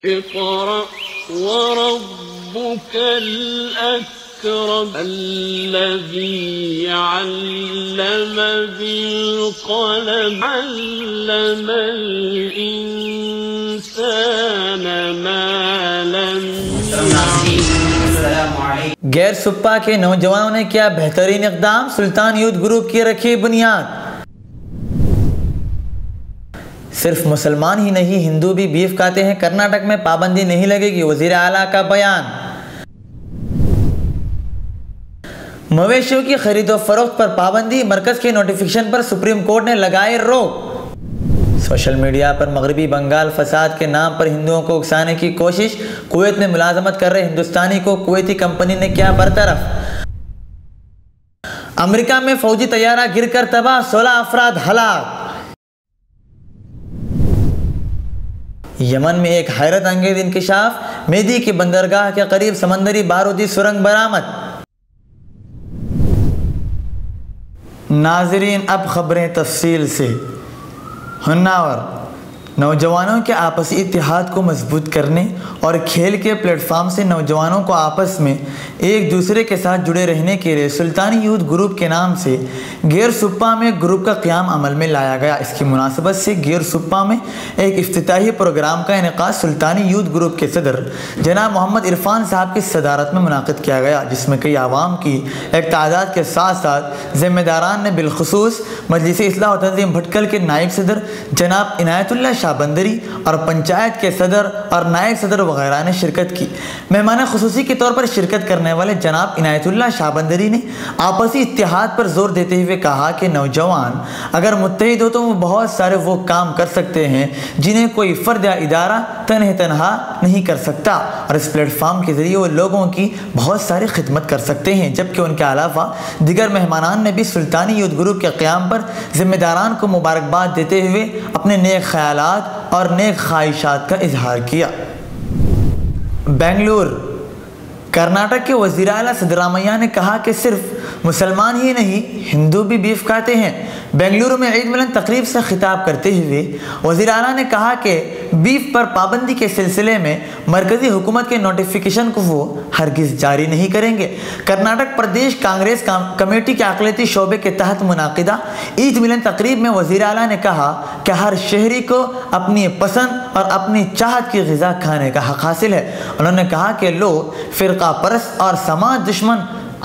اقرأ وربك الأكرم الذي علم بالقلم علم الإنسان ما لم يعلم. غیر سپا کے نوجوانوں نے کیا بہترین اقدام، سلطان یوتھ گروپ کی رکھی بنیاد. صرف مسلمان ہی نہیں، ہندو بھی بیف کھاتے ہیں، کرناٹک میں پابندی نہیں لگے گی، وزیر اعلیٰ کا بیان. مویشیوں کی خرید و فروخت پر پابندی، مرکز کے نوٹیفیکیشن پر سپریم کورٹ نے لگائے روک. سوشل میڈیا پر مغربی بنگال فساد کے نام پر ہندوؤں کو اکسانے کی کوشش، کویت میں ملازمت کر رہے ہندوستانی کو کویتی کمپنی نے کیا برطرف. امریکہ میں فوجی طیارہ گر کر تباہ، 16 افراد ہلاک. یمن میں ایک حیرت انگیز انکشاف، میدی کی بندرگاہ کے قریب سمندری بارودی سرنگ برآمد. ناظرین اب خبریں تفصیل سے. ہناور نوجوانوں کے آپسی اتحاد کو مضبوط کرنے اور کھیل کے پلیٹ فارم سے نوجوانوں کو آپس میں ایک دوسرے کے ساتھ جڑے رہنے کے لیے سلطانی یوتھ گروپ کے نام سے غیر سپا میں گروپ کا قیام عمل میں لایا گیا. اس کی مناسبت سے غیر سپا میں ایک افتتاحی پروگرام کا انعقاد سلطانی یوتھ گروپ کے صدر جناب محمد عرفان صاحب کی صدارت میں منعقد کیا گیا، جس میں کئی عوام کی ایک تعداد کے ساتھ ساتھ ذمہ داران نے، بالخصوص مجلس اصلاح و تنظیم بھٹکل کے نائب صدر جناب عنایت اللہ شاہ بندری اور پنچایت کے صدر اور نائب صدر وغیرہ نے شرکت کی. مہمان خصوصی کے طور پر شرکت کرنے والے جناب عنایت اللہ شاہ بندری نے آپسی اتحاد پر زور دیتے ہوئے کہا کہ نوجوان اگر متحد ہو تو وہ بہت سارے وہ کام کر سکتے ہیں جنہیں کوئی فرد یا ادارہ تنہا نہیں کر سکتا، اور اس پلیٹ فارم کے ذریعے وہ لوگوں کی بہت ساری خدمت کر سکتے ہیں. جبکہ ان کے علاوہ دیگر مہمانان نے بھی سلطانی یوتھ گروپ کے قیام پر ذمہ داران کو مبارکباد دیتے ہوئے اپنے نیک خیالات اور نیک خواہشات کا اظہار کیا. بنگلور کرناٹک کے وزیر اعلیٰ سدرامیا نے کہا کہ صرف مسلمان ہی نہیں، ہندو بھی بیف کھاتے ہیں. بنگلورو میں عید ملن تقریب سے خطاب کرتے ہوئے وزیر اعلیٰ نے کہا کہ بیف پر پابندی کے سلسلے میں مرکزی حکومت کے نوٹیفیکیشن کو وہ ہرگز جاری نہیں کریں گے. کرناٹک پردیش کانگریس کمیٹی کے اقلیتی شعبے کے تحت منعقدہ عید ملن تقریب میں وزیر اعلیٰ نے کہا کہ ہر شہری کو اپنی پسند اور اپنی چاہت کی غذا کھانے کا حق حاصل ہے. انہوں نے کہا کہ لوگ فرقہ پرست اور سماج دشمن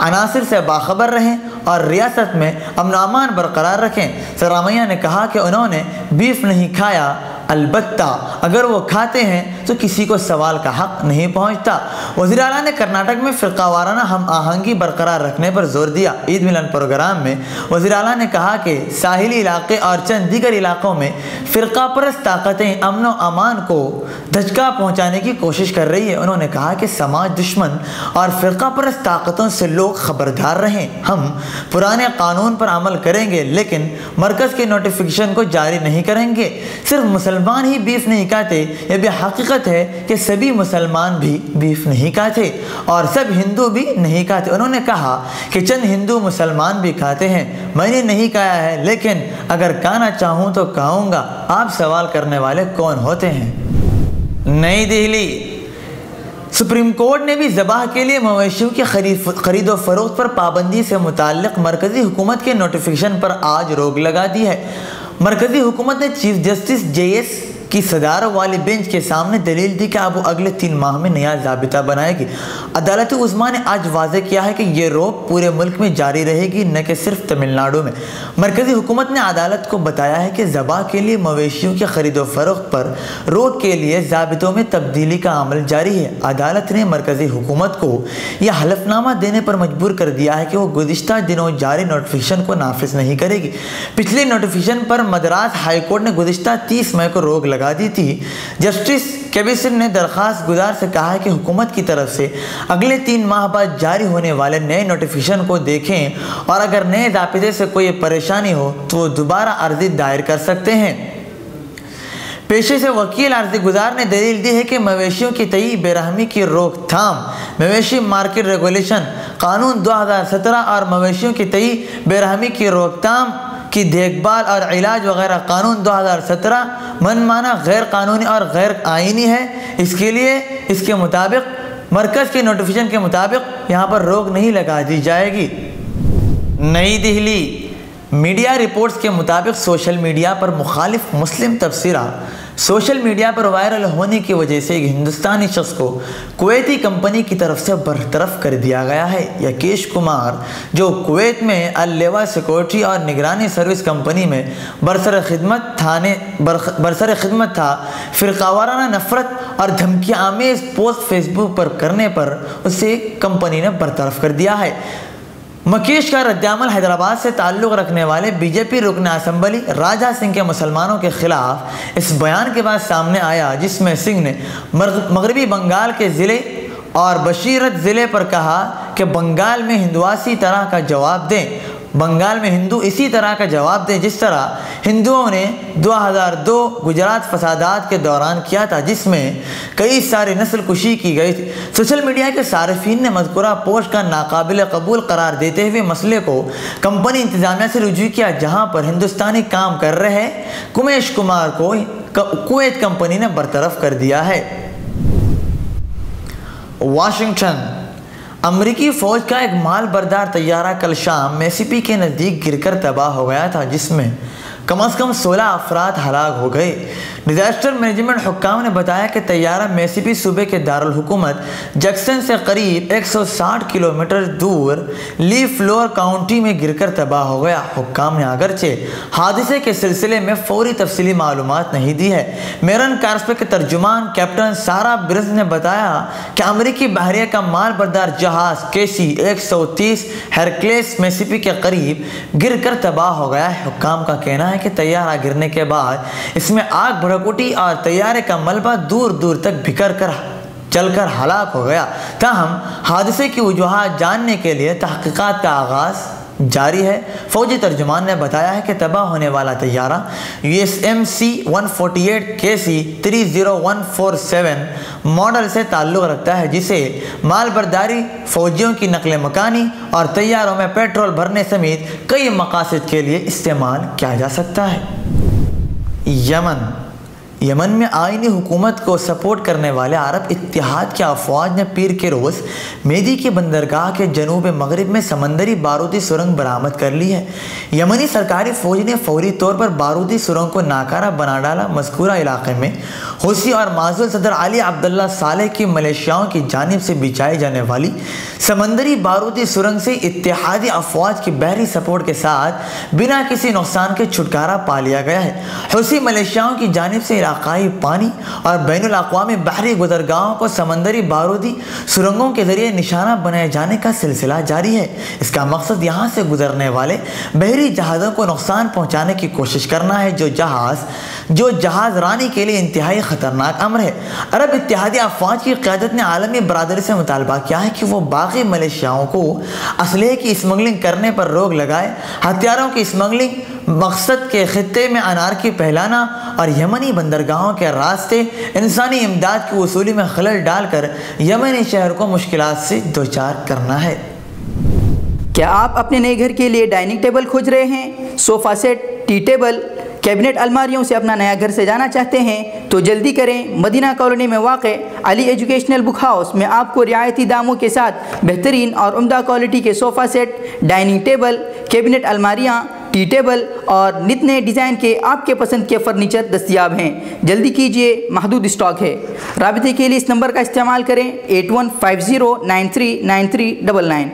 عناصر سے باخبر رہیں اور ریاست میں امن و امان برقرار رکھیں. سدرامیا نے کہا کہ انہوں نے بیف نہیں کھایا، البتہ اگر وہ کھاتے ہیں تو کسی کو سوال کا حق نہیں پہنچتا. وزیر اعلیٰ نے کرناٹک میں فرقہ وارانہ ہم آہنگی برقرار رکھنے پر زور دیا. عید ملن پروگرام میں وزیر اعلیٰ نے کہا کہ ساحلی علاقے اور چند دیگر علاقوں میں فرقہ پرست طاقتیں امن و امان کو دھچکا پہنچانے کی کوشش کر رہی ہے. انہوں نے کہا کہ سماج دشمن اور فرقہ پرست طاقتوں سے لوگ خبردار رہیں. ہم پرانے قانون پر عمل کریں گے لیکن مرکز کے نوٹیفیکیشن کو جاری نہیں کریں گے. صرف مسلمان ہی بیف نہیں کھاتے، یہ بھی حقیقت ہے کہ سبھی مسلمان بھی بیف نہیں کھاتے اور سب ہندو بھی نہیں کھاتے. انہوں نے کہا کہ چند ہندو مسلمان بھی کھاتے ہیں، میں نے نہیں کھایا ہے لیکن اگر کھانا چاہوں تو کھاؤں گا. آپ سوال کرنے والے کون ہوتے ہیں؟ نئی دہلی سپریم کورٹ نے بھی ذبح کے لیے مویشیوں کی خرید و فروخت پر پابندی سے متعلق مرکزی حکومت کے نوٹیفیکیشن پر آج روک لگا دی ہے. مرکزی حکومت نے چیف جسٹس JS کی صدارت والی بینچ کے سامنے دلیل دی کہ اب وہ اگلے 3 ماہ میں نیا ضابطہ بنائے گی. عدالت عظمیٰ نے آج واضح کیا ہے کہ یہ روک پورے ملک میں جاری رہے گی، نہ کہ صرف تمل ناڈو میں. مرکزی حکومت نے عدالت کو بتایا ہے کہ ذبح کے لیے مویشیوں کی خرید و فروخت پر روک کے لیے ضابطوں میں تبدیلی کا عمل جاری ہے. عدالت نے مرکزی حکومت کو یہ حلف نامہ دینے پر مجبور کر دیا ہے کہ وہ گزشتہ دنوں جاری نوٹیفیکیشن کو نافذ نہیں کرے گی. پچھلے نوٹیفیکیشن پر مدراس ہائی کورٹ نے گزشتہ 30 مئی کو روک لگا دی تھی. جسٹس کیبسن نے درخواست گزار سے کہا ہے کہ حکومت کی طرف سے اگلے 3 ماہ بعد جاری ہونے والے نئے نوٹیفیکیشن کو دیکھیں اور اگر نئے ضابطے سے کوئی پریشانی ہو تو وہ دوبارہ عرضی دائر کر سکتے ہیں. پیشے سے وکیل عرضی گزار نے دلیل دی ہے کہ مویشیوں کی تئیں بے رحمی کی روک تھام مویشی مارکیٹ ریگولیشن قانون 2017 اور مویشیوں کی تئیں بے رحمی کی روک تھام کی دیکھ بھال اور علاج وغیرہ قانون 2017 من مانا غیر قانونی اور غیر آئینی ہے۔ اس کے لیے اس کے مطابق مرکز کے نوٹیفیکیشن کے مطابق یہاں پر روک نہیں لگا دی جائے گی۔ نئی دہلی، میڈیا رپورٹس کے مطابق سوشل میڈیا پر مخالف مسلم تبصرہ سوشل میڈیا پر وائرل ہونے کی وجہ سے ایک ہندوستانی شخص کو کویتی کمپنی کی طرف سے برطرف کر دیا گیا ہے۔ یکیش کمار، جو کویت میں اللواء سیکورٹی اور نگرانی سروس کمپنی میں برسر خدمت تھا، فرقہ وارانہ نفرت اور دھمکی آمیز پوسٹ فیس بک پر کرنے پر اسے کمپنی نے برطرف کر دیا ہے۔ مکیش کا رد عمل حیدرآباد سے تعلق رکھنے والے بی جے پی رکن اسمبلی راجہ سنگھ کے مسلمانوں کے خلاف اس بیان کے بعد سامنے آیا، جس میں سنگھ نے مغربی بنگال کے ضلع اور بشیرت ضلع پر کہا کہ بنگال میں ہندو اسی طرح کا جواب دیں جس طرح ہندوؤں نے 2002 گجرات فسادات کے دوران کیا تھا، جس میں کئی ساری نسل کشی کی گئی تھی۔ سوشل میڈیا کے صارفین نے مذکورہ پوسٹ کا ناقابل قبول قرار دیتے ہوئے مسئلے کو کمپنی انتظامیہ سے رجوع کیا، جہاں پر ہندوستانی کام کر رہے کمیش کمار کو کویت کمپنی نے برطرف کر دیا ہے۔ واشنگٹن، امریکی فوج کا ایک مال بردار طیارہ کل شام میسیپی کے نزدیک گر کر تباہ ہو گیا تھا، جس میں کم از کم 16 افراد ہلاک ہو گئے۔ ڈیزاسٹر مینجمنٹ حکام نے بتایا کہ طیارہ میسیپی صوبے کے دارالحکومت جیکسن سے قریب 160 کلومیٹر دور لی فلور کاؤنٹی میں گر کر تباہ ہو گیا۔ حکام نے اگرچہ حادثے کے سلسلے میں فوری تفصیلی معلومات نہیں دی ہے۔ میرن کارسپے کے ترجمان کیپٹن سارا برنز نے بتایا کہ امریکی بحریہ کا مال بردار جہاز KC 130 ہیرکلیس میسیپی کے قریب گر کر تباہ ہو گیا ہے۔ حکام کا کہنا ہے کہ طیارہ گرنے کے بعد اس میں آگ بھڑک اٹھی اور طیارے کا ملبہ دور دور تک بکھر کر چل کر ہلاک ہو گیا۔ تاہم حادثے کی وجوہات جاننے کے لیے تحقیقات کا آغاز جاری ہے۔ فوجی ترجمان نے بتایا ہے کہ تباہ ہونے والا طیارہ USMC 148 KC 30147 ماڈل سے تعلق رکھتا ہے، جسے مال برداری، فوجیوں کی نقل مکانی اور طیاروں میں پیٹرول بھرنے سمیت کئی مقاصد کے لیے استعمال کیا جا سکتا ہے۔ یمن میں آئینی حکومت کو سپورٹ کرنے والے عرب اتحاد کی افواج نے پیر کے روز میدی کی بندرگاہ کے جنوب مغرب میں سمندری بارودی سرنگ برآمد کر لی ہے۔ یمنی سرکاری فوج نے فوری طور پر بارودی سرنگ کو ناکارہ بنا ڈالا۔ مذکورہ علاقے میں حوثی اور معزول صدر علی عبداللہ صالح کی ملیشیاؤں کی جانب سے بچھائی جانے والی سمندری بارودی سرنگ سے اتحادی افواج کی بحری سپورٹ کے ساتھ بنا کسی نقصان کے چھٹکارا پا لیا گیا ہے۔ حوثی ملیشیاؤں کی جانب سے علاقائی پانی اور بین الاقوامی بحری گزرگاہوں کو سمندری بارودی سرنگوں کے ذریعے نشانہ بنائے جانے کا سلسلہ جاری ہے۔ اس کا مقصد یہاں سے گزرنے والے بحری جہازوں کو نقصان پہنچانے کی کوشش کرنا ہے، جو جہاز رانی کے لیے انتہائی خطرناک امر ہے۔ عرب اتحادی افواج کی قیادت نے عالمی برادری سے مطالبہ کیا ہے کہ وہ باقی ملیشیاؤں کو اسلحے کی اسمگلنگ کرنے پر روک لگائے۔ ہتھیاروں کی اسمگلنگ مقصد کے خطے میں انارکی پھیلانا اور یمنی بندرگاہوں کے راستے انسانی امداد کی وصولی میں خلل ڈال کر یمنی شہر کو مشکلات سے دوچار کرنا ہے۔ کیا آپ اپنے نئے گھر کے لیے ڈائننگ ٹیبل کھوج رہے ہیں؟ Sofa set, tea table, cabinet الماریوں سے اپنا نیا گھر سجانا چاہتے ہیں تو جلدی کریں۔ مدینہ کالونی میں واقع علی ایجوکیشنل بک ہاؤس میں آپ کو رعایتی داموں کے ساتھ بہترین اور عمدہ کوالٹی کے sofa set, dining table, cabinet الماریاں، ٹی ٹیبل اور نت نئے ڈیزائن کے آپ کے پسند کے فرنیچر دستیاب ہیں۔ جلدی کیجئے، محدود اسٹاک ہے۔ رابطے کے لیے اس نمبر کا استعمال کریں 8150939399۔